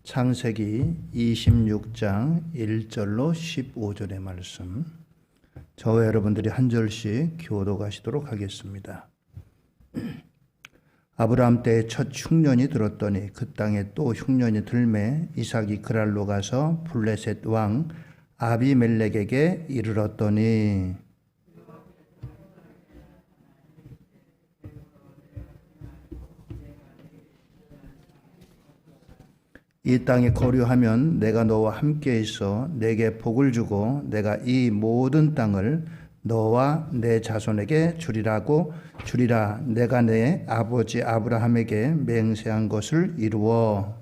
창세기 26장 1절로 15절의 말씀, 저와 여러분들이 한 절씩 교독하시도록 하겠습니다. 아브라함 때에 첫 흉년이 들었더니 그 땅에 또 흉년이 들매 이삭이 그랄로 가서 블레셋 왕 아비멜렉에게 이르렀더니 이 땅에 거류하면 내가 너와 함께 있어 내게 복을 주고 내가 이 모든 땅을 너와 내 자손에게 주리라. 내가 내 아버지 아브라함에게 맹세한 것을 이루어.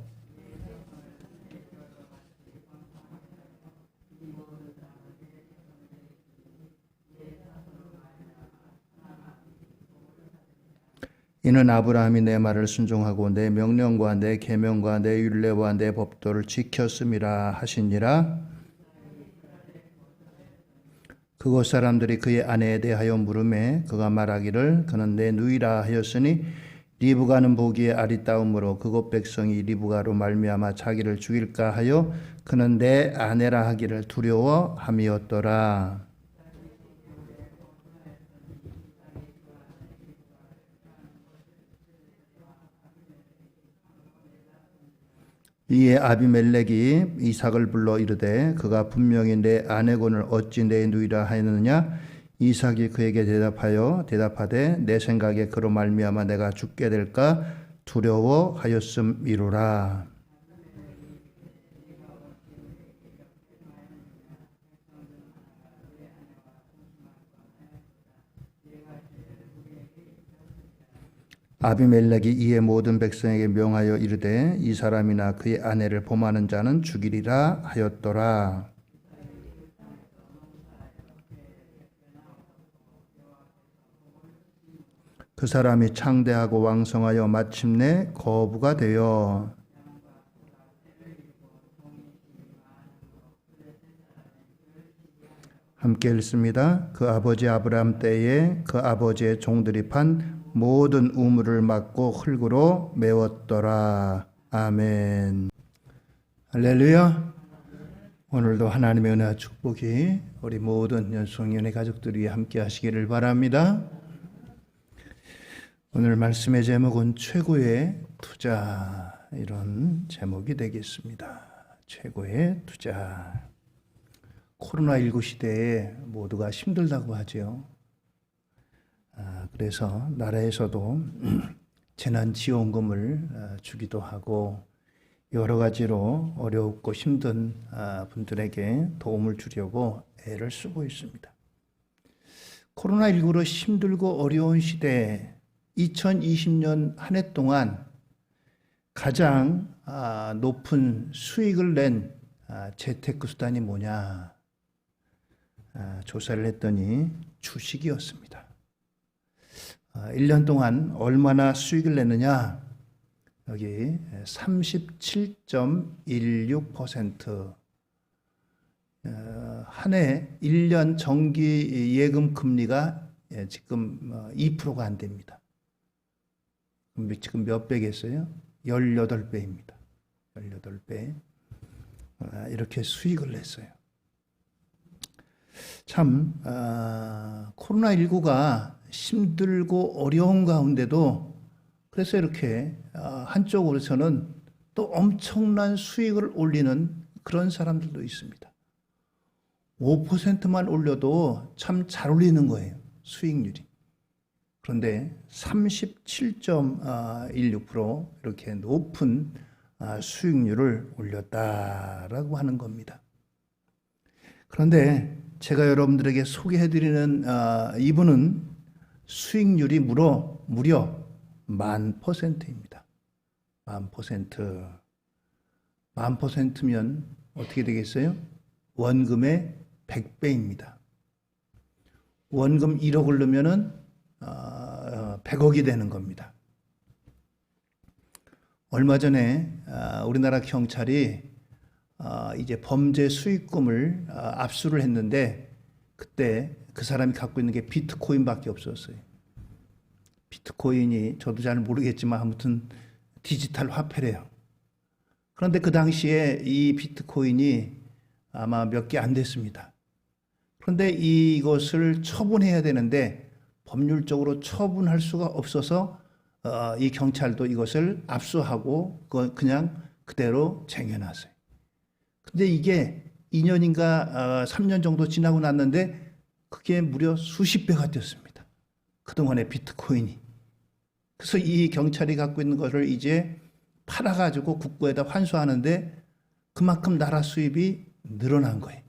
이는 아브라함이 내 말을 순종하고 내 명령과 내 계명과 내 율례와 내 법도를 지켰음이라 하시니라. 그곳 사람들이 그의 아내에 대하여 물으매 그가 말하기를 그는 내 누이라 하였으니 리브가는 보기에 아리따움으로 그곳 백성이 리브가로 말미암아 자기를 죽일까 하여 그는 내 아내라 하기를 두려워함이었더라. 이에 아비멜렉이 이삭을 불러 이르되 그가 분명히 내 아내곤을 어찌 내 누이라 하였느냐. 이삭이 그에게 대답하되 내 생각에 그로 말미암아 내가 죽게 될까 두려워하였음이로라. 아비멜렉이 이에 모든 백성에게 명하여 이르되 이 사람이나 그의 아내를 범하는 자는 죽이리라 하였더라. 그 사람이 창대하고 왕성하여 마침내 거부가 되어 함께 읽습니다. 그 아버지 아브라함 때에 그 아버지의 종들이 판 모든 우물을 막고 흙으로 메웠더라. 아멘. 할렐루야. 오늘도 하나님의 은혜와 축복이 우리 모든 연수홍연의 가족들이 함께 하시기를 바랍니다. 오늘 말씀의 제목은 최고의 투자, 이런 제목이 되겠습니다. 최고의 투자. 코로나19 시대에 모두가 힘들다고 하죠. 그래서 나라에서도 재난지원금을 주기도 하고 여러 가지로 어렵고 힘든 분들에게 도움을 주려고 애를 쓰고 있습니다. 코로나19로 힘들고 어려운 시대에 2020년 한 해 동안 가장 높은 수익을 낸 재테크 수단이 뭐냐? 조사를 했더니 주식이었습니다. 1년 동안 얼마나 수익을 냈느냐? 여기 37.16%. 한 해 1년 정기 예금 금리가 지금 2%가 안 됩니다. 지금 몇 배겠어요? 18배입니다. 18배. 이렇게 수익을 냈어요. 참 코로나19가 힘들고 어려운 가운데도 그래서 이렇게 한쪽으로서는 또 엄청난 수익을 올리는 그런 사람들도 있습니다. 5%만 올려도 참 잘 올리는 거예요. 수익률이. 그런데 37.16% 이렇게 높은 수익률을 올렸다라고 하는 겁니다. 그런데 제가 여러분들에게 소개해드리는 이분은 수익률이 무려 10,000%입니다. 10,000%. 10,000%면 어떻게 되겠어요? 원금의 100배입니다. 원금 1억을 넣으면은 100억이 되는 겁니다. 얼마 전에 우리나라 경찰이 이제 범죄 수익금을 압수를 했는데 그때 그 사람이 갖고 있는 게 비트코인밖에 없었어요. 비트코인이 저도 잘 모르겠지만 아무튼 디지털 화폐래요. 그런데 그 당시에 이 비트코인이 아마 몇 개 안 됐습니다. 그런데 이것을 처분해야 되는데 법률적으로 처분할 수가 없어서 이 경찰도 이것을 압수하고 그냥 그대로 쟁여놨어요. 근데 이게 2년인가 3년 정도 지나고 났는데 그게 무려 수십 배가 뛰었습니다. 그동안의 비트코인이. 그래서 이 경찰이 갖고 있는 것을 이제 팔아가지고 국고에다 환수하는데 그만큼 나라 수입이 늘어난 거예요.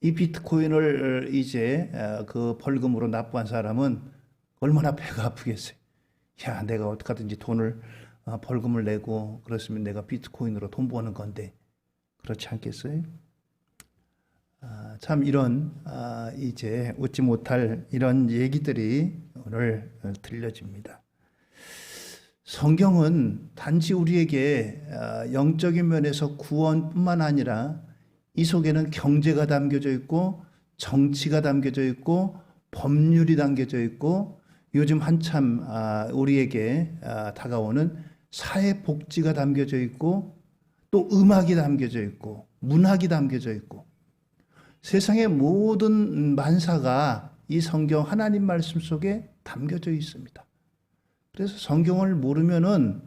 이 비트코인을 이제 그 벌금으로 납부한 사람은 얼마나 배가 아프겠어요. 야, 내가 어떻게 하든지 돈을 벌금을 내고 그렇으면 내가 비트코인으로 돈 버는 건데 그렇지 않겠어요? 참 이런 이제 웃지 못할 이런 얘기들이 오늘 들려집니다. 성경은 단지 우리에게 영적인 면에서 구원뿐만 아니라 이 속에는 경제가 담겨져 있고 정치가 담겨져 있고 법률이 담겨져 있고 요즘 한참 우리에게 다가오는 사회복지가 담겨져 있고 또 음악이 담겨져 있고 문학이 담겨져 있고 세상의 모든 만사가 이 성경 하나님 말씀 속에 담겨져 있습니다. 그래서 성경을 모르면은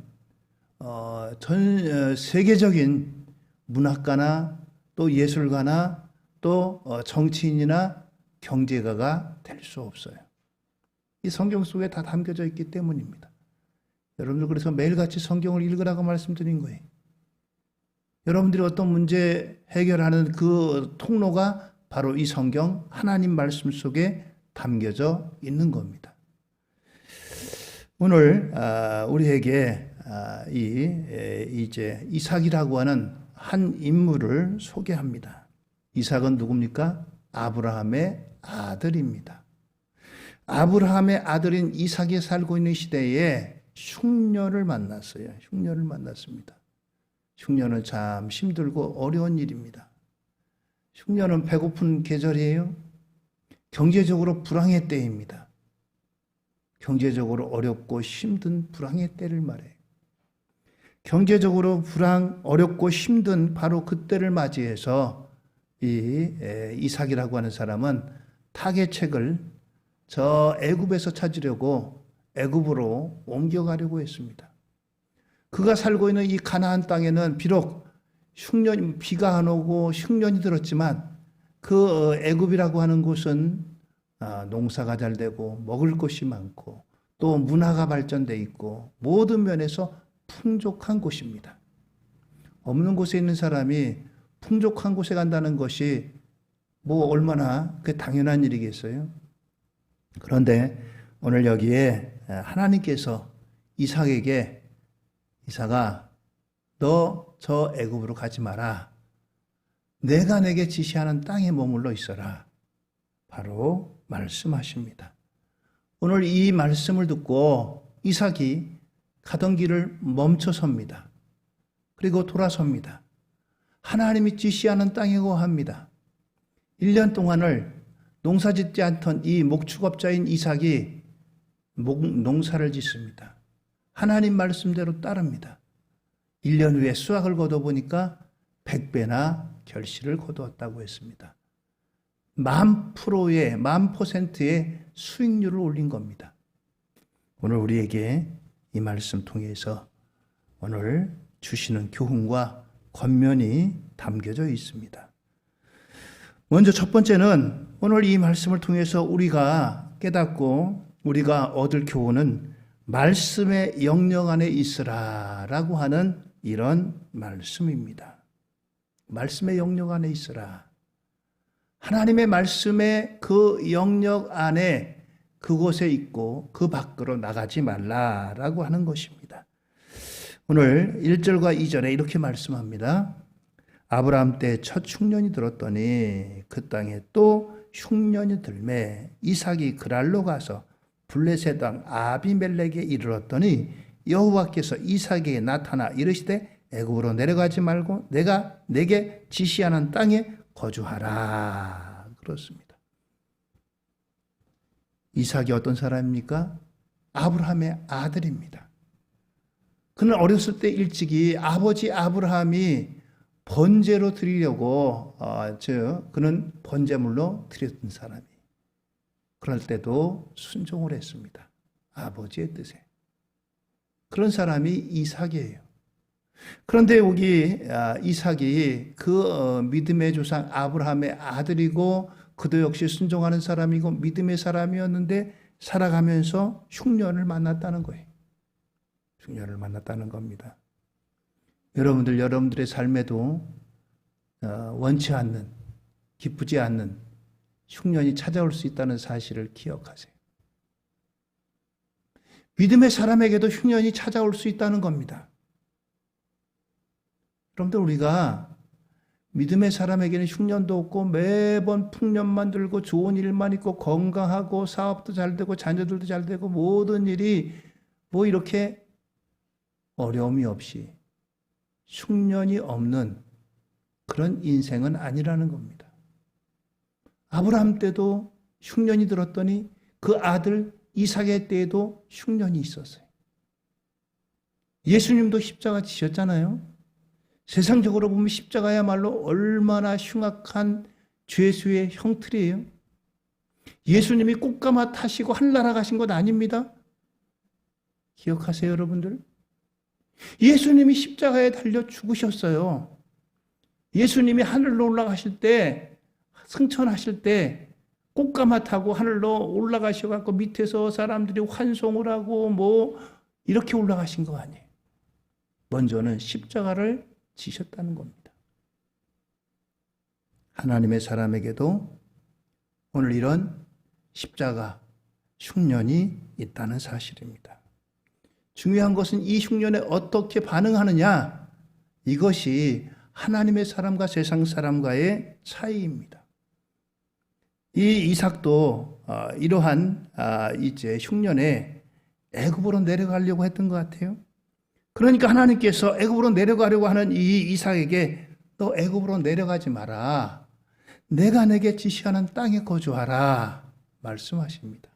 전 세계적인 문학가나 또 예술가나 또 정치인이나 경제가가 될 수 없어요. 이 성경 속에 다 담겨져 있기 때문입니다. 여러분들 그래서 매일같이 성경을 읽으라고 말씀드린 거예요. 여러분들이 어떤 문제 해결하는 그 통로가 바로 이 성경 하나님 말씀 속에 담겨져 있는 겁니다. 오늘 우리에게 이제 이삭이라고 하는 한 인물을 소개합니다. 이삭은 누굽니까? 아브라함의 아들입니다. 아브라함의 아들인 이삭이 살고 있는 시대에 흉년을 만났어요. 흉년을 만났습니다. 흉년은 참 힘들고 어려운 일입니다. 흉년은 배고픈 계절이에요. 경제적으로 불황의 때입니다. 경제적으로 어렵고 힘든 불황의 때를 말해요. 경제적으로 불황, 어렵고 힘든 바로 그때를 맞이해서 이삭이라고 하는 사람은 타개책을 저 애굽에서 찾으려고 애굽으로 옮겨가려고 했습니다. 그가 살고 있는 이 가나안 땅에는 비록 흉년, 비가 안 오고 흉년이 들었지만 그 애굽이라고 하는 곳은 농사가 잘 되고 먹을 것이 많고 또 문화가 발전돼 있고 모든 면에서 풍족한 곳입니다. 없는 곳에 있는 사람이 풍족한 곳에 간다는 것이 뭐 얼마나 그 당연한 일이겠어요? 그런데 오늘 여기에 하나님께서 이삭에게 이삭아 너 저 애굽으로 가지 마라. 내가 내게 지시하는 땅에 머물러 있어라. 바로 말씀하십니다. 오늘 이 말씀을 듣고 이삭이 가던 길을 멈춰섭니다. 그리고 돌아섭니다. 하나님이 지시하는 땅에 거합니다. 1년 동안을 농사짓지 않던 이 목축업자인 이삭이 농사를 짓습니다. 하나님 말씀대로 따릅니다. 1년 후에 수확을 거둬보니까 100배나 결실을 거두었다고 했습니다. 1000%의 1000%의 수익률을 올린 겁니다. 오늘 우리에게 이 말씀 통해서 오늘 주시는 교훈과 권면이 담겨져 있습니다. 먼저 첫 번째는 오늘 이 말씀을 통해서 우리가 깨닫고 우리가 얻을 교훈은 말씀의 영역 안에 있으라라고 하는 이런 말씀입니다. 말씀의 영역 안에 있으라. 하나님의 말씀의 그 영역 안에 그곳에 있고 그 밖으로 나가지 말라라고 하는 것입니다. 오늘 1절과 2절에 이렇게 말씀합니다. 아브라함 때 첫 흉년이 들었더니 그 땅에 또 흉년이 들매 이삭이 그랄로 가서 블레셋 왕 아비멜렉에 이르렀더니 여호와께서 이삭에게 나타나 이르시되 애굽으로 내려가지 말고 내가 내게 지시하는 땅에 거주하라. 그렇습니다. 이삭이 어떤 사람입니까? 아브라함의 아들입니다. 그는 어렸을 때 일찍이 아버지 아브라함이 번제로 드리려고 그는 번제물로 드렸던 사람이 그럴 때도 순종을 했습니다. 아버지의 뜻에. 그런 사람이 이삭이에요. 그런데 여기 이삭이 그 믿음의 조상 아브라함의 아들이고 그도 역시 순종하는 사람이고 믿음의 사람이었는데 살아가면서 흉년을 만났다는 거예요. 흉년을 만났다는 겁니다. 여러분들의 삶에도 원치 않는, 기쁘지 않는 흉년이 찾아올 수 있다는 사실을 기억하세요. 믿음의 사람에게도 흉년이 찾아올 수 있다는 겁니다. 여러분들 우리가 믿음의 사람에게는 흉년도 없고 매번 풍년만 들고 좋은 일만 있고 건강하고 사업도 잘 되고 자녀들도 잘 되고 모든 일이 뭐 이렇게 어려움이 없이 흉년이 없는 그런 인생은 아니라는 겁니다. 아브라함 때도 흉년이 들었더니 그 아들 이삭의 때에도 흉년이 있었어요. 예수님도 십자가 지셨잖아요. 세상적으로 보면 십자가야말로 얼마나 흉악한 죄수의 형틀이에요. 예수님이 꽃가마 타시고 하늘나라 가신 것 아닙니다. 기억하세요, 여러분들? 예수님이 십자가에 달려 죽으셨어요. 예수님이 하늘로 올라가실 때, 승천하실 때 꽃가마 타고 하늘로 올라가셔갖고 밑에서 사람들이 환송을 하고 뭐 이렇게 올라가신 거 아니에요. 먼저는 십자가를 지셨다는 겁니다. 하나님의 사람에게도 오늘 이런 십자가, 흉년이 있다는 사실입니다. 중요한 것은 이 흉년에 어떻게 반응하느냐, 이것이 하나님의 사람과 세상 사람과의 차이입니다. 이 이삭도 이러한 이제 흉년에 애굽으로 내려가려고 했던 것 같아요. 그러니까 하나님께서 애굽으로 내려가려고 하는 이 이삭에게 너 애굽으로 내려가지 마라. 내가 내게 지시하는 땅에 거주하라 말씀하십니다.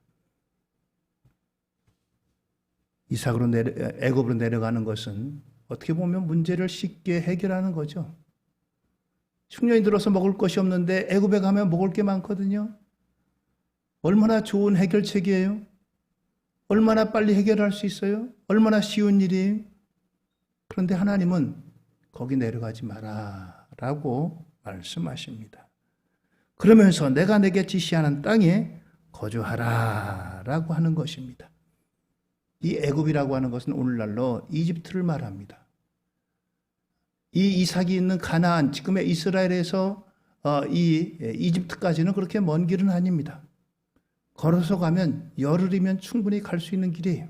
애굽으로 내려가는 것은 어떻게 보면 문제를 쉽게 해결하는 거죠. 흉년이 들어서 먹을 것이 없는데 애굽에 가면 먹을 게 많거든요. 얼마나 좋은 해결책이에요. 얼마나 빨리 해결할 수 있어요. 얼마나 쉬운 일이에요. 그런데 하나님은 거기 내려가지 마라 라고 말씀하십니다. 그러면서 내가 내게 지시하는 땅에 거주하라 라고 하는 것입니다. 이 애굽이라고 하는 것은 오늘날로 이집트를 말합니다. 이 이삭이 있는 가나안, 지금의 이스라엘에서 이 이집트까지는 그렇게 먼 길은 아닙니다. 걸어서 가면 열흘이면 충분히 갈 수 있는 길이에요.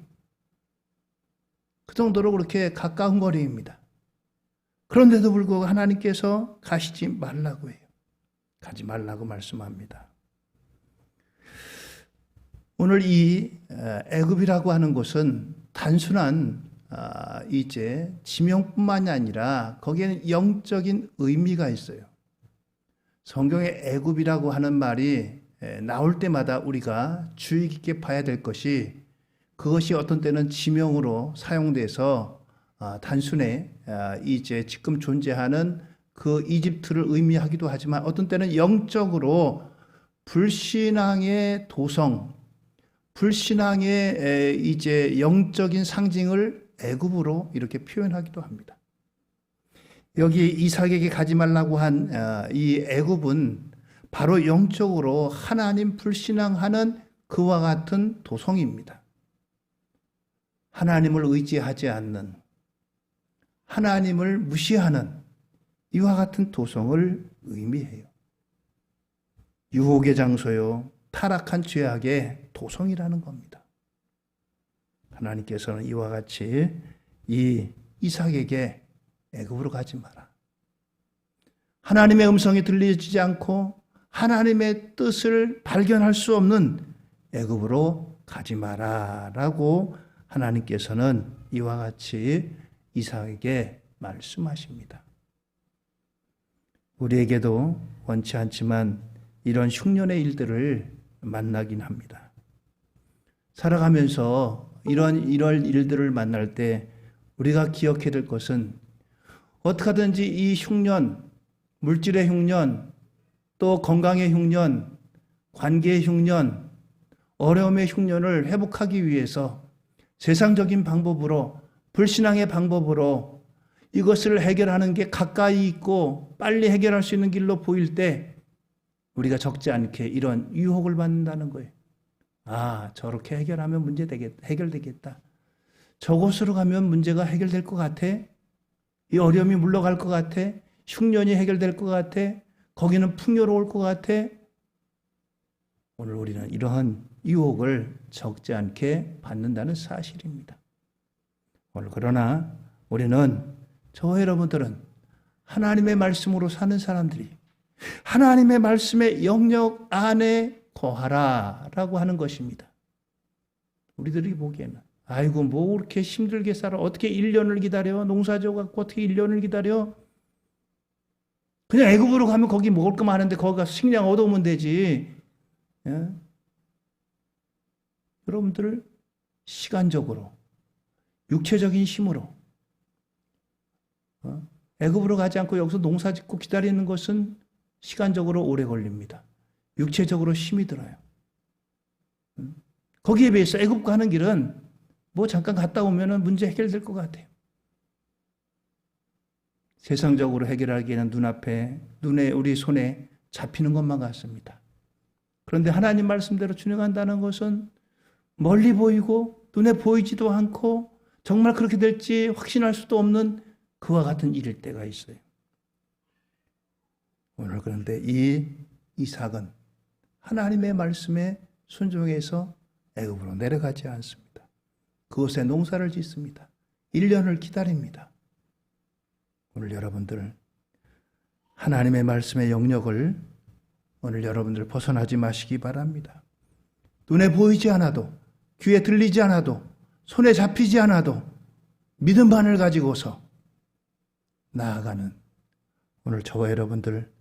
그 정도로 그렇게 가까운 거리입니다. 그런데도 불구하고 하나님께서 가시지 말라고 해요. 가지 말라고 말씀합니다. 오늘 이 애굽이라고 하는 곳은 단순한 이제 지명뿐만이 아니라 거기에는 영적인 의미가 있어요. 성경에 애굽이라고 하는 말이 나올 때마다 우리가 주의 깊게 봐야 될 것이 그것이 어떤 때는 지명으로 사용돼서 단순히 이제 지금 존재하는 그 이집트를 의미하기도 하지만 어떤 때는 영적으로 불신앙의 도성, 불신앙의 이제 영적인 상징을 애굽으로 이렇게 표현하기도 합니다. 여기 이삭에게 가지 말라고 한 이 애굽은 바로 영적으로 하나님 불신앙하는 그와 같은 도성입니다. 하나님을 의지하지 않는, 하나님을 무시하는 이와 같은 도성을 의미해요. 유혹의 장소요, 타락한 죄악의 도성이라는 겁니다. 하나님께서는 이와 같이 이 이삭에게 애굽으로 가지 마라. 하나님의 음성이 들리지 않고 하나님의 뜻을 발견할 수 없는 애굽으로 가지 마라라고 하나님께서는 이와 같이 이삭에게 말씀하십니다. 우리에게도 원치 않지만 이런 흉년의 일들을 만나긴 합니다. 살아가면서 이런 일들을 만날 때 우리가 기억해야 될 것은 어떻게든지 이 흉년, 물질의 흉년, 또 건강의 흉년, 관계의 흉년, 어려움의 흉년을 회복하기 위해서 세상적인 방법으로, 불신앙의 방법으로 이것을 해결하는 게 가까이 있고 빨리 해결할 수 있는 길로 보일 때 우리가 적지 않게 이런 유혹을 받는다는 거예요. 아, 저렇게 해결하면 해결되겠다. 저곳으로 가면 문제가 해결될 것 같아. 이 어려움이 물러갈 것 같아. 흉년이 해결될 것 같아. 거기는 풍요로울 것 같아. 오늘 우리는 이러한 유혹을 적지 않게 받는다는 사실입니다. 오늘 그러나 우리는, 저와 여러분들은 하나님의 말씀으로 사는 사람들이 하나님의 말씀의 영역 안에 거하라 라고 하는 것입니다. 우리들이 보기에는 아이고 뭐 그렇게 힘들게 살아, 어떻게 1년을 기다려, 농사지어 갖고 어떻게 1년을 기다려, 그냥 애굽으로 가면 거기 먹을 거 많은데 거기 가서 식량 얻어오면 되지. 예? 여러분들 시간적으로, 육체적인 힘으로 애굽으로 가지 않고 여기서 농사 짓고 기다리는 것은 시간적으로 오래 걸립니다. 육체적으로 힘이 들어요. 거기에 비해서 애굽 가는 길은 뭐 잠깐 갔다 오면 문제 해결될 것 같아요. 세상적으로 해결하기에는 눈에 우리 손에 잡히는 것만 같습니다. 그런데 하나님 말씀대로 준행한다는 것은 멀리 보이고 눈에 보이지도 않고 정말 그렇게 될지 확신할 수도 없는 그와 같은 일일 때가 있어요. 오늘 그런데 이 이삭은 하나님의 말씀에 순종해서 애굽으로 내려가지 않습니다. 그곳에 농사를 짓습니다. 1년을 기다립니다. 오늘 여러분들 하나님의 말씀의 영역을 오늘 여러분들 벗어나지 마시기 바랍니다. 눈에 보이지 않아도, 귀에 들리지 않아도, 손에 잡히지 않아도 믿음만을 가지고서 나아가는 오늘 저와 여러분들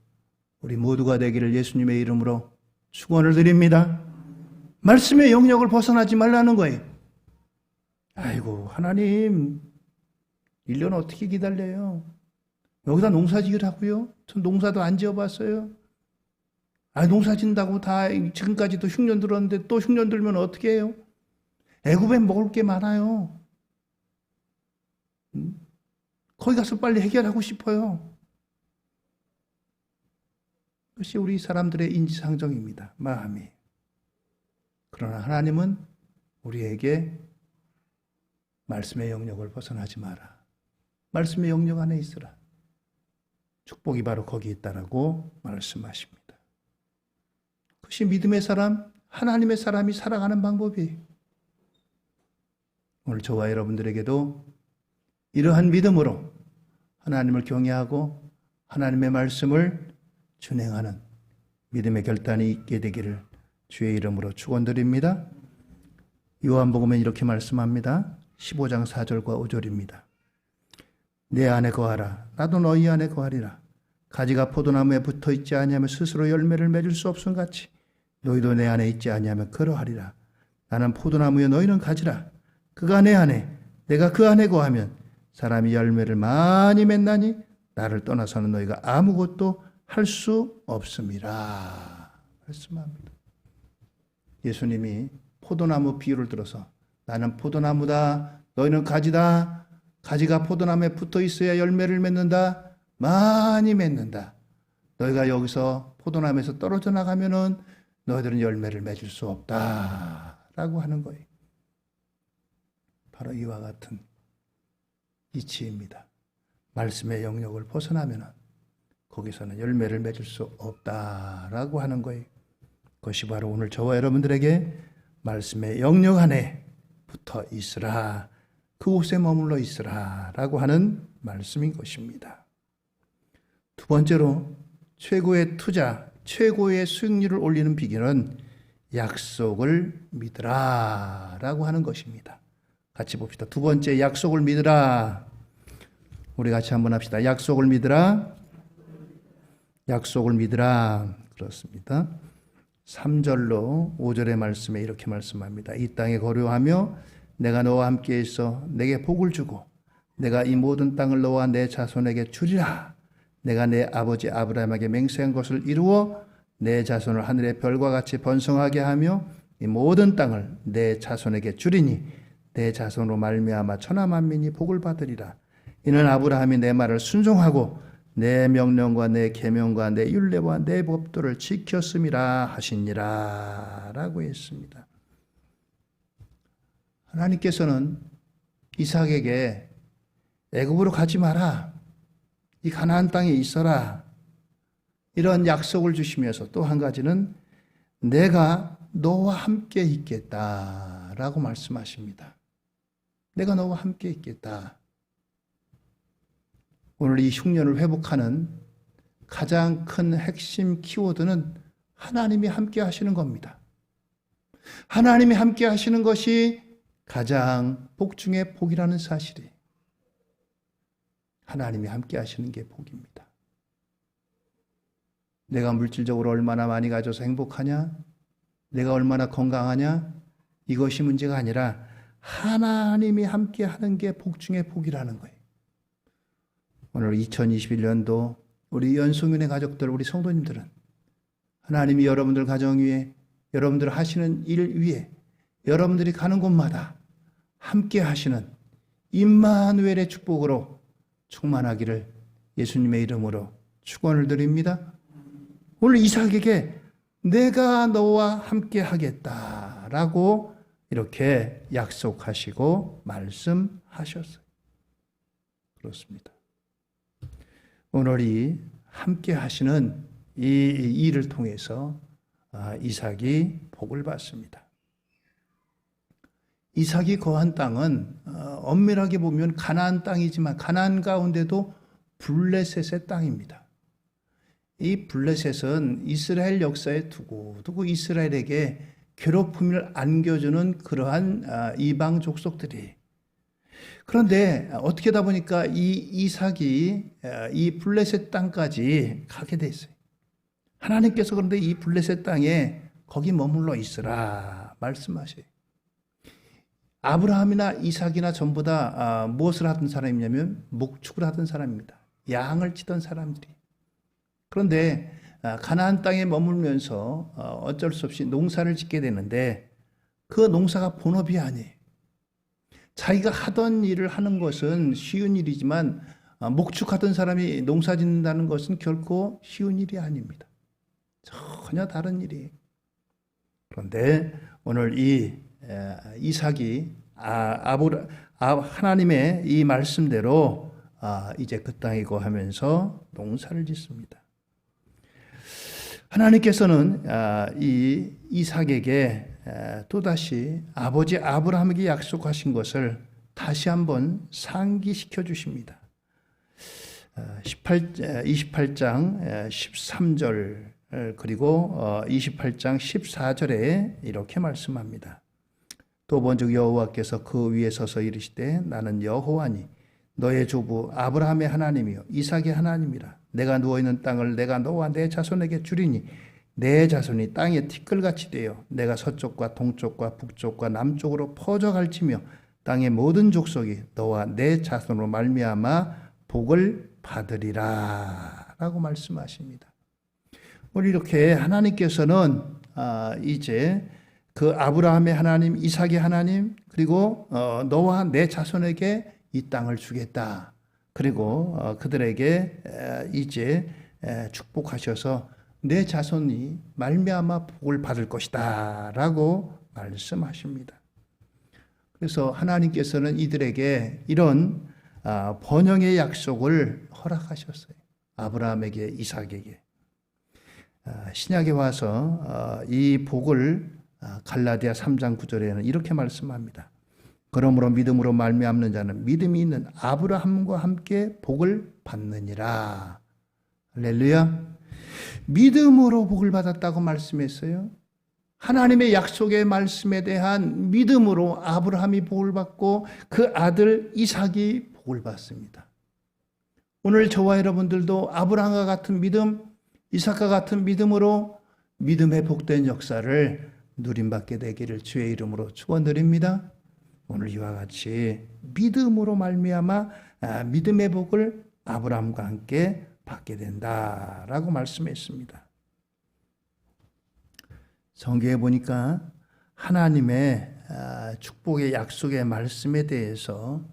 우리 모두가 되기를 예수님의 이름으로 축원을 드립니다. 말씀의 영역을 벗어나지 말라는 거예요. 아이고 하나님 1년 어떻게 기다려요? 여기다 농사 지으라고요? 전 농사도 안 지어봤어요. 농사 짓는다고 다 지금까지도 흉년 들었는데 또 흉년 들면 어떻게 해요? 애굽엔 먹을 게 많아요. 거기 가서 빨리 해결하고 싶어요. 그것이 우리 사람들의 인지상정입니다. 마음이. 그러나 하나님은 우리에게 말씀의 영역을 벗어나지 마라. 말씀의 영역 안에 있으라. 축복이 바로 거기 있다라고 말씀하십니다. 그것이 믿음의 사람, 하나님의 사람이 살아가는 방법이에요. 오늘 저와 여러분들에게도 이러한 믿음으로 하나님을 경외하고 하나님의 말씀을 준행하는 믿음의 결단이 있게 되기를 주의 이름으로 축원드립니다. 요한복음에 이렇게 말씀합니다. 15장 4절과 5절입니다. 내 안에 거하라. 나도 너희 안에 거하리라. 가지가 포도나무에 붙어 있지 아니하면 스스로 열매를 맺을 수 없음 같이 너희도 내 안에 있지 아니하면 그러하리라. 나는 포도나무여 너희는 가지라. 그가 내 안에 내가 그 안에 거하면 사람이 열매를 많이 맺나니 나를 떠나서는 너희가 아무것도 할 수 없음이라 말씀합니다. 예수님이 포도나무 비유를 들어서 나는 포도나무다, 너희는 가지다. 가지가 포도나무에 붙어 있어야 열매를 맺는다. 많이 맺는다. 너희가 여기서 포도나무에서 떨어져 나가면은 너희들은 열매를 맺을 수 없다라고 하는 거예요. 바로 이와 같은 이치입니다. 말씀의 영역을 벗어나면은 거기서는 열매를 맺을 수 없다라고 하는 거예요. 그것이 바로 오늘 저와 여러분들에게 말씀의 영역 안에 붙어 있으라, 그곳에 머물러 있으라 라고 하는 말씀인 것입니다. 두 번째로 최고의 투자, 최고의 수익률을 올리는 비결은 약속을 믿으라 라고 하는 것입니다. 같이 봅시다. 두 번째, 약속을 믿으라. 우리 같이 한번 합시다. 약속을 믿으라. 약속을 믿으라. 그렇습니다. 3절로 5절의 말씀에 이렇게 말씀합니다. 이 땅에 거류하며 내가 너와 함께 있어 내게 복을 주고 내가 이 모든 땅을 너와 내 자손에게 주리라. 내가 내 아버지 아브라함에게 맹세한 것을 이루어 내 자손을 하늘의 별과 같이 번성하게 하며 이 모든 땅을 내 자손에게 주리니 내 자손으로 말미암아 천하 만민이 복을 받으리라. 이는 아브라함이 내 말을 순종하고 내 명령과 내 계명과 내 율례와 내 법도를 지켰음이라 하시니라 라고 했습니다. 하나님께서는 이삭에게 애굽으로 가지 마라, 이 가나안 땅에 있어라, 이런 약속을 주시면서 또 한 가지는 내가 너와 함께 있겠다라고 말씀하십니다. 내가 너와 함께 있겠다. 오늘 이 흉년을 회복하는 가장 큰 핵심 키워드는 하나님이 함께 하시는 겁니다. 하나님이 함께 하시는 것이 가장 복 중의 복이라는 사실이, 하나님이 함께 하시는 게 복입니다. 내가 물질적으로 얼마나 많이 가져서 행복하냐, 내가 얼마나 건강하냐, 이것이 문제가 아니라 하나님이 함께 하는 게 복 중의 복이라는 거예요. 오늘 2021년도 우리 연속윤회 가족들, 우리 성도님들은 하나님이 여러분들 가정 위에, 여러분들 하시는 일 위에, 여러분들이 가는 곳마다 함께 하시는 임마누엘의 축복으로 충만하기를 예수님의 이름으로 축원을 드립니다. 오늘 이삭에게 내가 너와 함께 하겠다라고 이렇게 약속하시고 말씀하셨어요. 그렇습니다. 오늘 이 함께 하시는 이 일을 통해서 이삭이 복을 받습니다. 이삭이 거한 땅은 엄밀하게 보면 가나안 땅이지만 가나안 가운데도 블레셋의 땅입니다. 이 블레셋은 이스라엘 역사에 두고두고 이스라엘에게 괴롭힘을 안겨주는 그러한 이방 족속들이, 그런데 어떻게 하다 보니까 이 이삭이 이 블레셋 땅까지 가게 됐어요. 하나님께서 그런데 이 블레셋 땅에 거기 머물러 있으라 말씀하셔요. 아브라함이나 이삭이나 전부 다 무엇을 하던 사람이냐면 목축을 하던 사람입니다. 양을 치던 사람들이. 그런데 가나안 땅에 머물면서 어쩔 수 없이 농사를 짓게 되는데 그 농사가 본업이 아니에요. 자기가 하던 일을 하는 것은 쉬운 일이지만 목축하던 사람이 농사 짓는다는 것은 결코 쉬운 일이 아닙니다. 전혀 다른 일이에요. 그런데 오늘 이 이삭이 하나님의 이 말씀대로 이제 그 땅에 거하면서 농사를 짓습니다. 하나님께서는 이 이삭에게 또다시 아버지 아브라함에게 약속하신 것을 다시 한번 상기시켜 주십니다. 28장 13절 그리고 28장 14절에 이렇게 말씀합니다. 또 본즉 여호와께서 그 위에 서서 이르시되 나는 여호와니 너의 조부 아브라함의 하나님이요 이삭의 하나님이라. 내가 누워있는 땅을 내가 너와 내 자손에게 주리니 내 자손이 땅에 티끌같이 되어 내가 서쪽과 동쪽과 북쪽과 남쪽으로 퍼져갈지며 땅의 모든 족속이 너와 내 자손으로 말미암아 복을 받으리라 라고 말씀하십니다. 우리 이렇게 하나님께서는 이제 그 아브라함의 하나님, 이삭의 하나님, 그리고 너와 내 자손에게 이 땅을 주겠다. 그리고 그들에게 이제 축복하셔서 내 자손이 말미암아 복을 받을 것이다 라고 말씀하십니다. 그래서 하나님께서는 이들에게 이런 번영의 약속을 허락하셨어요. 아브라함에게, 이삭에게. 신약에 와서 이 복을 갈라디아 3장 9절에는 이렇게 말씀합니다. 그러므로 믿음으로 말미암는 자는 믿음이 있는 아브라함과 함께 복을 받느니라. 할렐루야. 믿음으로 복을 받았다고 말씀했어요. 하나님의 약속의 말씀에 대한 믿음으로 아브라함이 복을 받고 그 아들 이삭이 복을 받습니다. 오늘 저와 여러분들도 아브라함과 같은 믿음, 이삭과 같은 믿음으로 믿음의 복된 역사를 누림받게 되기를 주의 이름으로 축원드립니다. 오늘 이와 같이 믿음으로 말미암아 믿음의 복을 아브라함과 함께 받게 된다라고 말씀했습니다. 성경에 보니까 하나님의 축복의 약속의 말씀에 대해서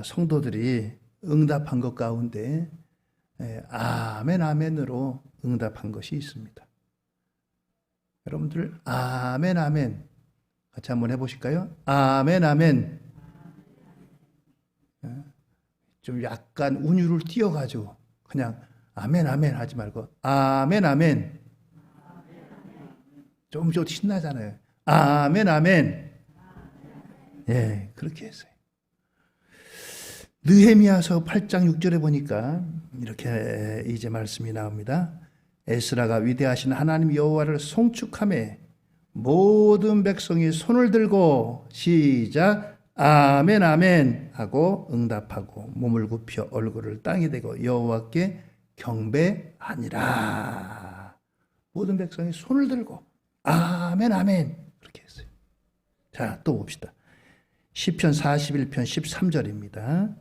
성도들이 응답한 것 가운데 아멘 아멘으로 응답한 것이 있습니다. 여러분들 아멘 아멘 같이 한번 해보실까요? 아멘 아멘. 좀 약간 운율을 띄어가지고 그냥 아멘 아멘 하지 말고 아멘 아멘. 좀 신나잖아요. 아멘 아멘. 예, 그렇게 했어요. 느헤미야서 8장 6절에 보니까 이렇게 이제 말씀이 나옵니다. 에스라가 위대하신 하나님 여호와를 송축하며 모든 백성이 손을 들고 시작 아멘 아멘 하고 응답하고 몸을 굽혀 얼굴을 땅에 대고 여호와께 경배하니라. 모든 백성이 손을 들고 아멘 아멘 그렇게 했어요. 자, 또 봅시다. 시편 41편 13절입니다.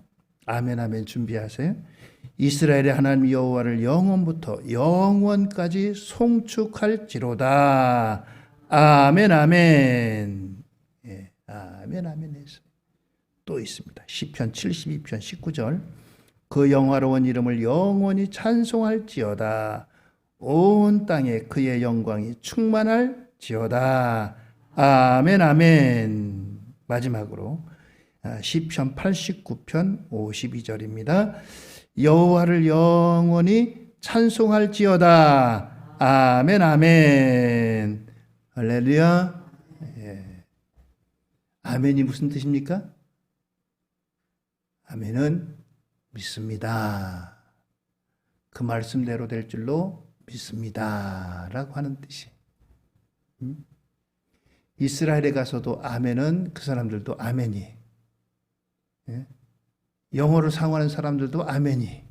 아멘 아멘 준비하세요. 이스라엘의 하나님 여호와를 영원부터 영원까지 송축할지로다. 아멘 아멘. 예, 아멘 아멘 했어요. 또 있습니다. 시편 72편 19절. 그 영화로운 이름을 영원히 찬송할지어다. 온 땅에 그의 영광이 충만할지어다. 아멘 아멘. 마지막으로 시편 89편 52절입니다. 여호와를 영원히 찬송할지어다. 아멘 아멘. 할렐루야. 예. 아멘이 무슨 뜻입니까? 아멘은 믿습니다. 그 말씀대로 될 줄로 믿습니다 라고 하는 뜻이. 이스라엘에 가서도 아멘은 그 사람들도 아멘이. 예? 영어를 사용하는 사람들도 아멘이.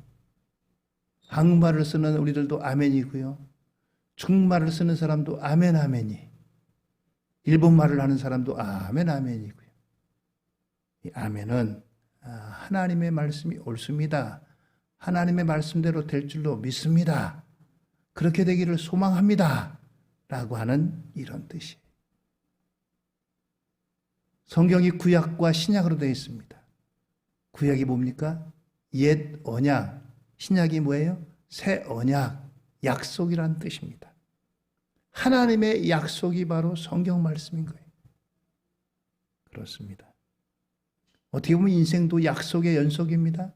한국말을 쓰는 우리들도 아멘이고요. 중국말을 쓰는 사람도 아멘 아멘이. 일본말을 하는 사람도 아멘 아멘이고요. 이 아멘은 하나님의 말씀이 옳습니다. 하나님의 말씀대로 될 줄로 믿습니다. 그렇게 되기를 소망합니다. 라고 하는 이런 뜻이에요. 성경이 구약과 신약으로 되어 있습니다. 구약이 뭡니까? 옛 언약. 신약이 뭐예요? 새 언약. 약속이란 뜻입니다. 하나님의 약속이 바로 성경 말씀인 거예요. 그렇습니다. 어떻게 보면 인생도 약속의 연속입니다.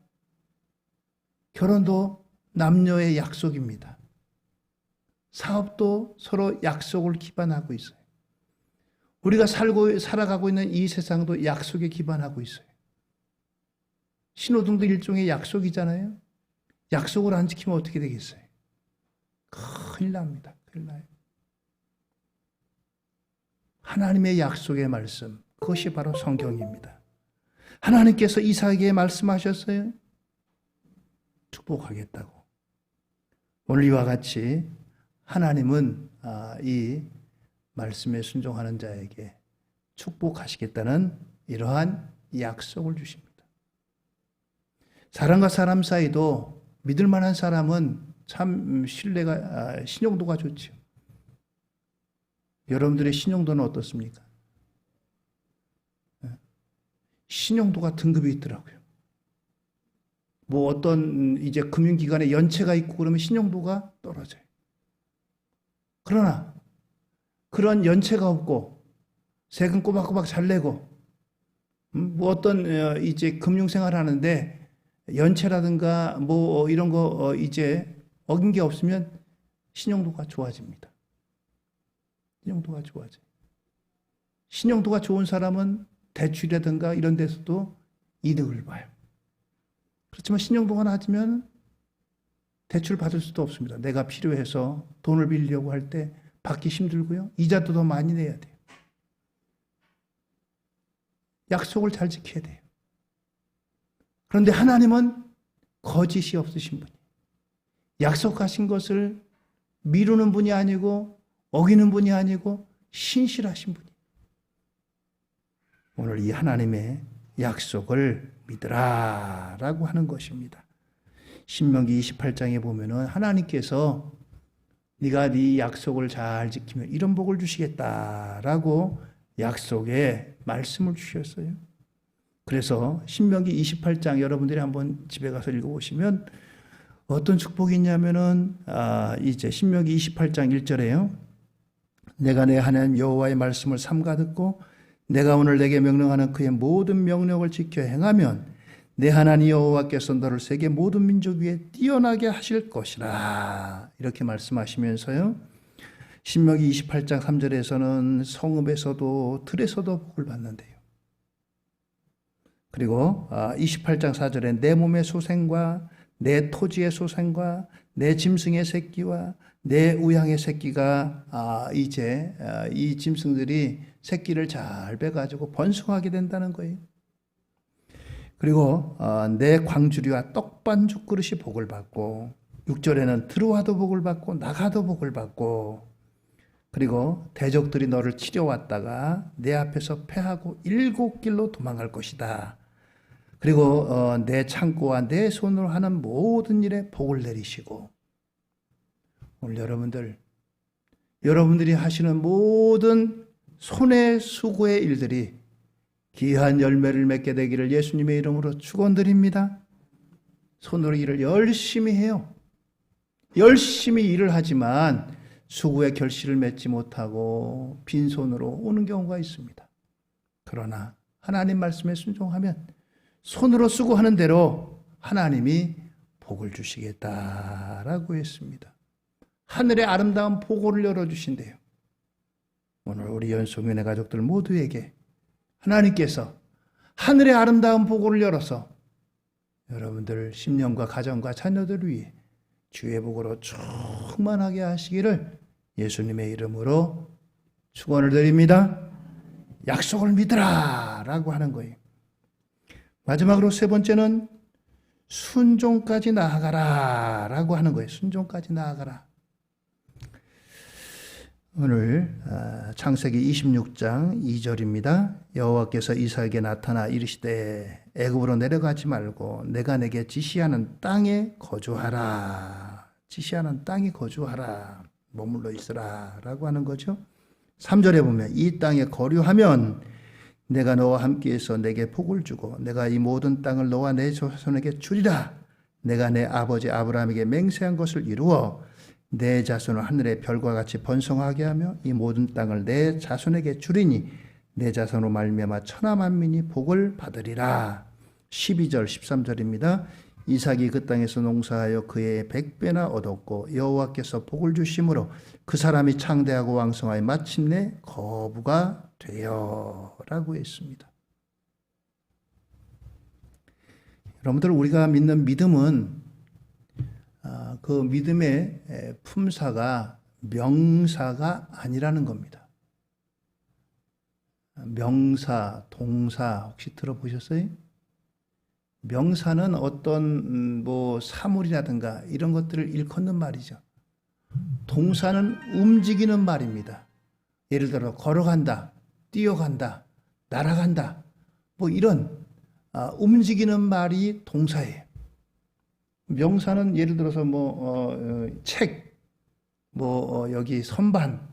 결혼도 남녀의 약속입니다. 사업도 서로 약속을 기반하고 있어요. 우리가 살아가고 있는 이 세상도 약속에 기반하고 있어요. 신호등도 일종의 약속이잖아요. 약속을 안 지키면 어떻게 되겠어요? 큰일 납니다. 큰일 나요. 하나님의 약속의 말씀, 그것이 바로 성경입니다. 하나님께서 이삭에게 말씀하셨어요. 축복하겠다고. 오늘 이와 같이 하나님은 이 말씀에 순종하는 자에게 축복하시겠다는 이러한 약속을 주십니다. 사람과 사람 사이도 믿을 만한 사람은 참 신뢰가, 신용도가 좋죠. 여러분들의 신용도는 어떻습니까? 신용도가 등급이 있더라고요. 뭐 어떤 이제 금융기관에 연체가 있고 그러면 신용도가 떨어져요. 그러나 그런 연체가 없고 세금 꼬박꼬박 잘 내고 뭐 어떤 이제 금융생활 하는데 연체라든가 뭐 이런 거 이제 어긴 게 없으면 신용도가 좋아집니다. 신용도가 좋아져요. 신용도가 좋은 사람은 대출이라든가 이런 데서도 이득을 봐요. 그렇지만 신용도가 낮으면 대출 받을 수도 없습니다. 내가 필요해서 돈을 빌리려고 할 때 받기 힘들고요. 이자도 더 많이 내야 돼요. 약속을 잘 지켜야 돼요. 그런데 하나님은 거짓이 없으신 분이, 약속하신 것을 미루는 분이 아니고 어기는 분이 아니고 신실하신 분이. 오늘 이 하나님의 약속을 믿으라 라고 하는 것입니다. 신명기 28장에 보면은 하나님께서 네가 네 약속을 잘 지키면 이런 복을 주시겠다라고 약속의 말씀을 주셨어요. 그래서 신명기 28장 여러분들이 한번 집에 가서 읽어보시면 어떤 축복이 있냐면은 이제 신명기 28장 1절에요. 내가 내 하나님 여호와의 말씀을 삼가 듣고 내가 오늘 내게 명령하는 그의 모든 명령을 지켜 행하면 내 하나님 여호와께서 너를 세계 모든 민족 위에 뛰어나게 하실 것이라. 이렇게 말씀하시면서요. 신명기 28장 3절에서는 성읍에서도 들에서도 복을 받는데요. 그리고 28장 4절에 내 몸의 소생과 내 토지의 소생과 내 짐승의 새끼와 내 우양의 새끼가 이제 이 짐승들이 새끼를 잘 빼가지고 번성하게 된다는 거예요. 그리고 내 광주리와 떡반죽 그릇이 복을 받고 6절에는 들어와도 복을 받고 나가도 복을 받고 그리고 대적들이 너를 치려왔다가 내 앞에서 패하고 7길로 도망갈 것이다. 그리고 내 창고와 내 손으로 하는 모든 일에 복을 내리시고 오늘 여러분들이 하시는 모든 손의 수고의 일들이 귀한 열매를 맺게 되기를 예수님의 이름으로 축원드립니다. 손으로 일을 열심히 해요. 열심히 일을 하지만 수고의 결실을 맺지 못하고 빈손으로 오는 경우가 있습니다. 그러나 하나님 말씀에 순종하면 손으로 수고하는 대로 하나님이 복을 주시겠다라고 했습니다. 하늘의 아름다운 보고를 열어주신대요. 오늘 우리 연속연의 가족들 모두에게 하나님께서 하늘의 아름다운 보고를 열어서 여러분들 심령과 가정과 자녀들을 위해 주의 복으로 충만하게 하시기를 예수님의 이름으로 축원을 드립니다. 약속을 믿으라 라고 하는 거예요. 마지막으로 세 번째는 순종까지 나아가라 라고 하는 거예요. 순종까지 나아가라. 오늘 창세기 26장 2절입니다. 여호와께서 이삭에게 나타나 이르시되 애굽으로 내려가지 말고 내가 내게 지시하는 땅에 거주하라. 지시하는 땅에 거주하라. 머물러 있으라 라고 하는 거죠. 3절에 보면 이 땅에 거류하면 내가 너와 함께해서 내게 복을 주고 내가 이 모든 땅을 너와 내 자손에게 주리라. 내가 내 아버지 아브라함에게 맹세한 것을 이루어 내 자손을 하늘의 별과 같이 번성하게 하며 이 모든 땅을 내 자손에게 주리니 내 자손으로 말미암아 천하 만민이 복을 받으리라. 12절 13절입니다. 이삭이 그 땅에서 농사하여 그의 100배나 얻었고 여호와께서 복을 주심으로 그 사람이 창대하고 왕성하여 마침내 거부가 되어 라고 했습니다. 여러분들 우리가 믿는 믿음은 그 믿음의 품사가 명사가 아니라는 겁니다. 명사, 동사 혹시 들어보셨어요? 명사는 어떤 사물이라든가 이런 것들을 일컫는 말이죠. 동사는 움직이는 말입니다. 예를 들어 걸어간다, 뛰어간다, 날아간다 이런 움직이는 말이 동사예요. 명사는 예를 들어서 책, 여기 선반,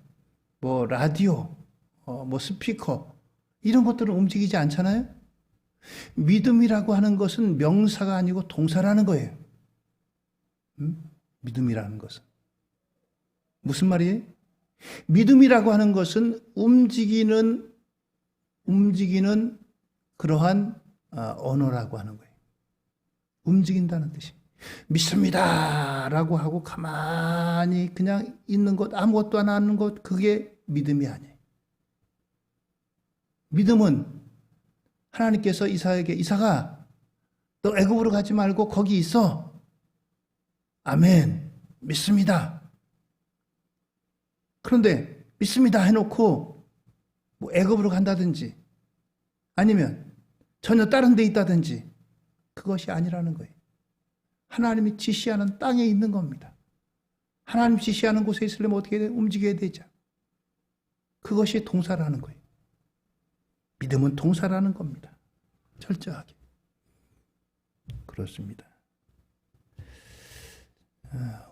라디오, 스피커 이런 것들은 움직이지 않잖아요. 믿음이라고 하는 것은 명사가 아니고 동사라는 거예요. 믿음이라는 것은 무슨 말이에요? 믿음이라고 하는 것은 움직이는 그러한 언어라고 하는 거예요. 움직인다는 뜻이. 믿습니다 라고 하고 가만히 그냥 있는 것, 아무것도 안 하는 것, 그게 믿음이 아니에요. 믿음은 하나님께서 이삭에게 이삭아 너 애굽으로 가지 말고 거기 있어. 아멘. 믿습니다. 그런데 믿습니다 해놓고 애굽으로 간다든지 아니면 전혀 다른 데 있다든지 그것이 아니라는 거예요. 하나님이 지시하는 땅에 있는 겁니다. 하나님 지시하는 곳에 있으려면 어떻게 돼? 움직여야 되죠. 그것이 동사라는 거예요. 믿음은 동사라는 겁니다. 철저하게. 그렇습니다.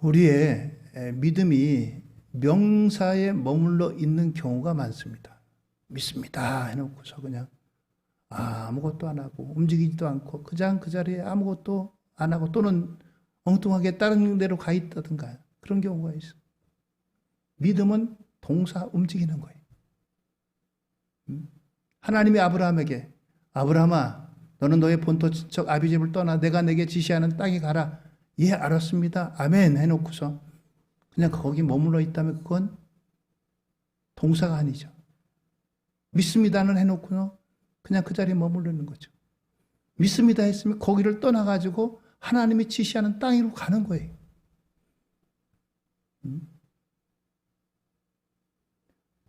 우리의 믿음이 명사에 머물러 있는 경우가 많습니다. 믿습니다 해놓고서 그냥 아무것도 안 하고 움직이지도 않고 그냥 그 자리에 아무것도 안 하고 또는 엉뚱하게 다른 데로 가 있다든가 그런 경우가 있어. 믿음은 동사 움직이는 거예요. 하나님이 아브라함에게 아브라함아 너는 너의 본토 친척 아비집을 떠나 내가 내게 지시하는 땅에 가라. 예 알았습니다. 아멘 해놓고서 그냥 거기 머물러 있다면 그건 동사가 아니죠. 믿습니다는 해놓고는 그냥 그 자리에 머무르는 거죠. 믿습니다 했으면 거기를 떠나가지고 하나님이 지시하는 땅으로 가는 거예요.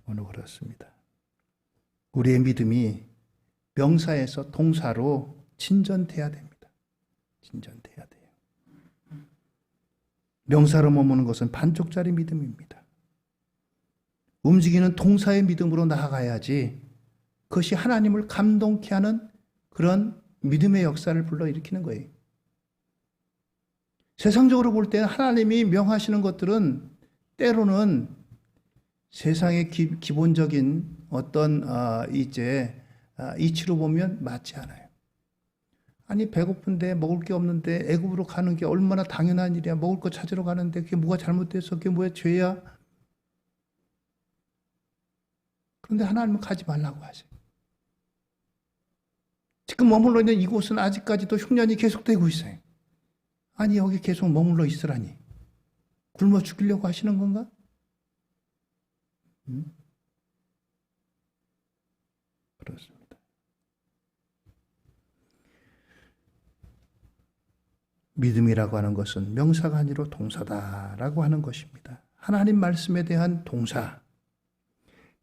오늘 그렇습니다. 우리의 믿음이 명사에서 동사로 진전돼야 됩니다. 진전돼야 돼요. 명사로 머무는 것은 반쪽짜리 믿음입니다. 움직이는 동사의 믿음으로 나아가야지 그것이 하나님을 감동케 하는 그런 믿음의 역사를 불러일으키는 거예요. 세상적으로 볼 때는 하나님이 명하시는 것들은 때로는 세상의 기본적인 어떤 이치로 보면 맞지 않아요. 아니 배고픈데 먹을 게 없는데 애굽으로 가는 게 얼마나 당연한 일이야. 먹을 거 찾으러 가는데 그게 뭐가 잘못돼서 그게 뭐야 죄야. 그런데 하나님은 가지 말라고 하세요. 지금 머물러 있는 이곳은 아직까지도 흉년이 계속되고 있어요. 아니 여기 계속 머물러 있으라니 굶어 죽이려고 하시는 건가? 그렇습니다. 믿음이라고 하는 것은 명사가 아니라 동사다라고 하는 것입니다. 하나님 말씀에 대한 동사.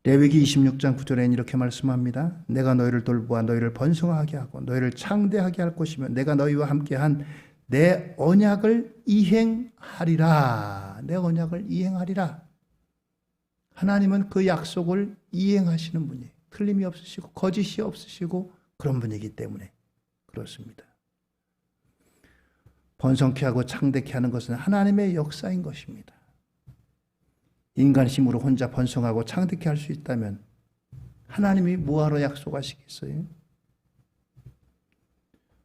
레위기 26장 9절에는 이렇게 말씀합니다. 내가 너희를 돌보아 너희를 번성하게 하고 너희를 창대하게 할 것이며 내가 너희와 함께한 내 언약을 이행하리라. 내 언약을 이행하리라. 하나님은 그 약속을 이행하시는 분이에요. 틀림이 없으시고 거짓이 없으시고 그런 분이기 때문에 그렇습니다. 번성케 하고 창대케 하는 것은 하나님의 역사인 것입니다. 인간 힘으로 혼자 번성하고 창대케 할 수 있다면 하나님이 뭐하러 약속하시겠어요?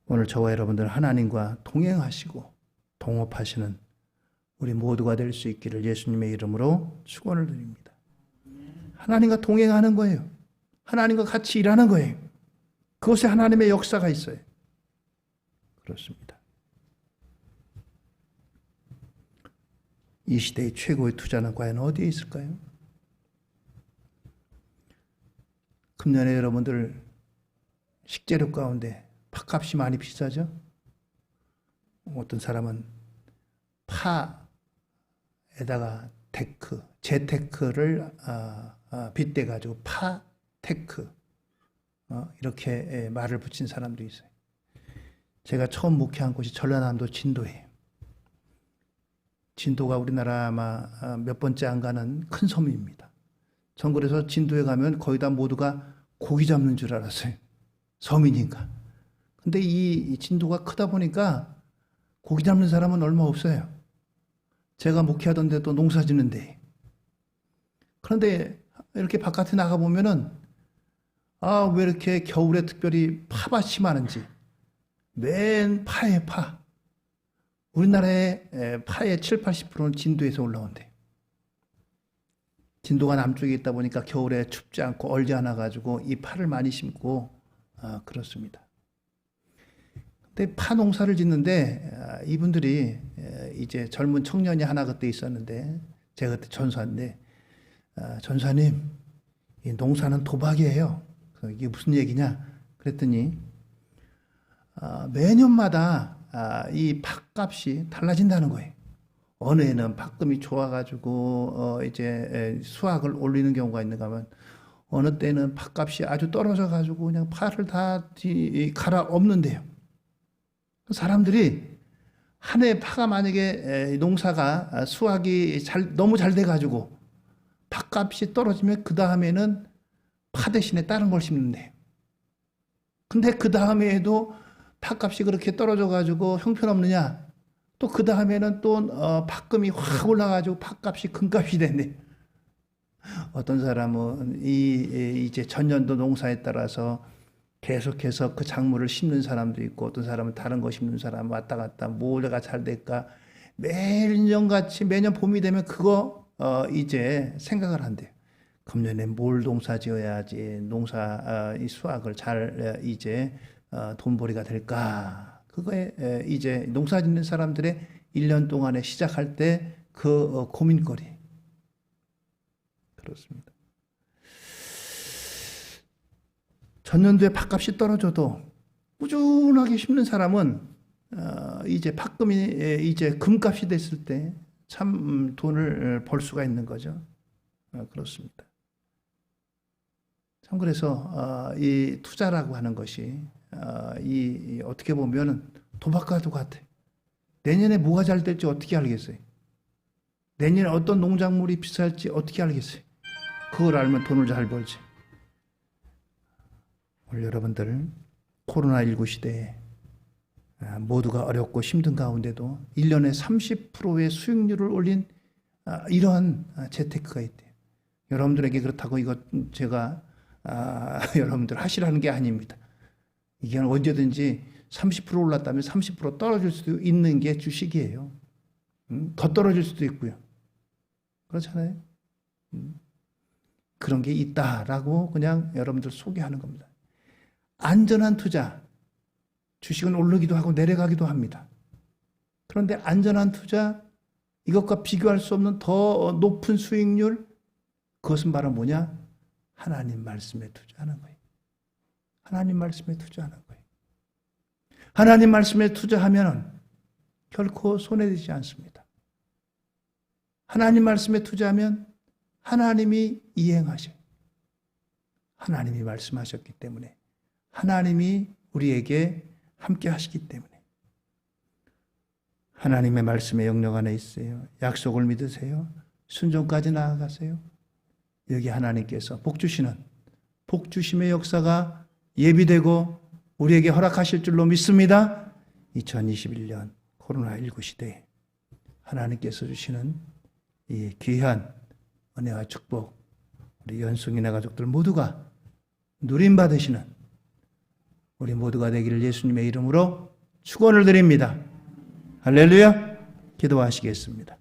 오늘 저와 여러분들 하나님과 동행하시고 동업하시는 우리 모두가 될 수 있기를 예수님의 이름으로 축원을 드립니다. 하나님과 동행하는 거예요. 하나님과 같이 일하는 거예요. 그것에 하나님의 역사가 있어요. 그렇습니다. 이 시대의 최고의 투자는 과연 어디에 있을까요? 금년에 여러분들 식재료 가운데 팥값이 많이 비싸죠? 어떤 사람은 파에다가 재테크를 빗대가지고 파테크 이렇게 말을 붙인 사람도 있어요. 제가 처음 목회한 곳이 전라남도 진도예요. 진도가 우리나라 아마 몇 번째 안 가는 큰 섬입니다. 전 그래서 진도에 가면 거의 다 모두가 고기 잡는 줄 알았어요. 섬이니까. 근데 이 진도가 크다 보니까 고기 잡는 사람은 얼마 없어요. 제가 목회하던 데도 농사 짓는데. 그런데 이렇게 바깥에 나가보면은 왜 이렇게 겨울에 특별히 파밭이 많은지. 맨 파에 파. 우리나라의 파의 7, 80%는 진도에서 올라온대요. 진도가 남쪽에 있다 보니까 겨울에 춥지 않고 얼지 않아가지고 이 파를 많이 심고 그렇습니다. 근데 파 농사를 짓는데 이분들이 이제 젊은 청년이 하나 그때 있었는데 제가 그때 전사인데 전사님 이 농사는 도박이에요. 이게 무슨 얘기냐 그랬더니 매년마다 이 팥값이 달라진다는 거예요. 어느 해는 팥금이 좋아가지고 이제 수확을 올리는 경우가 있는가 하면 어느 때는 팥값이 아주 떨어져가지고 그냥 파를 다 갈아 엎는데요. 사람들이 한 해 파가 만약에 농사가 수확이 너무 잘 돼가지고 팥값이 떨어지면 그 다음에는 파 대신에 다른 걸 심는데요. 근데 그 다음에도 팥값이 그렇게 떨어져가지고 형편없느냐? 또 그 다음에는 또 팥금이 확 올라가지고 팥값이 금값이 됐네. 어떤 사람은 이제 전년도 농사에 따라서 계속해서 그 작물을 심는 사람도 있고, 어떤 사람은 다른 거 심는 사람 왔다 갔다 뭐가 잘 될까 매년같이 매년 봄이 되면 그거 이제 생각을 한대요. 금년에 뭘 농사 지어야지 농사 이 수확을 잘 이제 돈벌이가 될까. 그거에 이제 농사 짓는 사람들의 1년 동안에 시작할 때 그 고민거리. 그렇습니다. 전년도에 팥값이 떨어져도 꾸준하게 심는 사람은 이제 팥금이 이제 금값이 됐을 때 참 돈을 벌 수가 있는 거죠. 그렇습니다. 참 그래서 이 투자라고 하는 것이 이 어떻게 보면은 도박과도 같아. 내년에 뭐가 잘 될지 어떻게 알겠어요? 내년에 어떤 농작물이 비쌀지 어떻게 알겠어요? 그걸 알면 돈을 잘 벌지. 오늘 여러분들 코로나19 시대에 모두가 어렵고 힘든 가운데도 1년에 30%의 수익률을 올린 이러한 재테크가 있대요. 여러분들에게 그렇다고 이거 제가 여러분들 하시라는 게 아닙니다. 이게 언제든지 30% 올랐다면 30% 떨어질 수도 있는 게 주식이에요. 더 떨어질 수도 있고요. 그렇잖아요. 그런 게 있다라고 그냥 여러분들 소개하는 겁니다. 안전한 투자, 주식은 오르기도 하고 내려가기도 합니다. 그런데 안전한 투자, 이것과 비교할 수 없는 더 높은 수익률, 그것은 바로 뭐냐? 하나님 말씀에 투자하는 거예요. 하나님 말씀에 투자하는 거예요. 하나님 말씀에 투자하면 결코 손해되지 않습니다. 하나님 말씀에 투자하면 하나님이 이행하셔요. 하나님이 말씀하셨기 때문에, 하나님이 우리에게 함께 하시기 때문에. 하나님의 말씀에 영역 안에 있어요. 약속을 믿으세요. 순종까지 나아가세요. 여기 하나님께서 복 주시는 복 주심의 역사가 예비되고 우리에게 허락하실 줄로 믿습니다. 2021년 코로나19 시대에 하나님께서 주시는 이 귀한 은혜와 축복, 우리 연승이네 가족들 모두가 누림받으시는 우리 모두가 되기를 예수님의 이름으로 축원을 드립니다. 할렐루야. 기도하시겠습니다.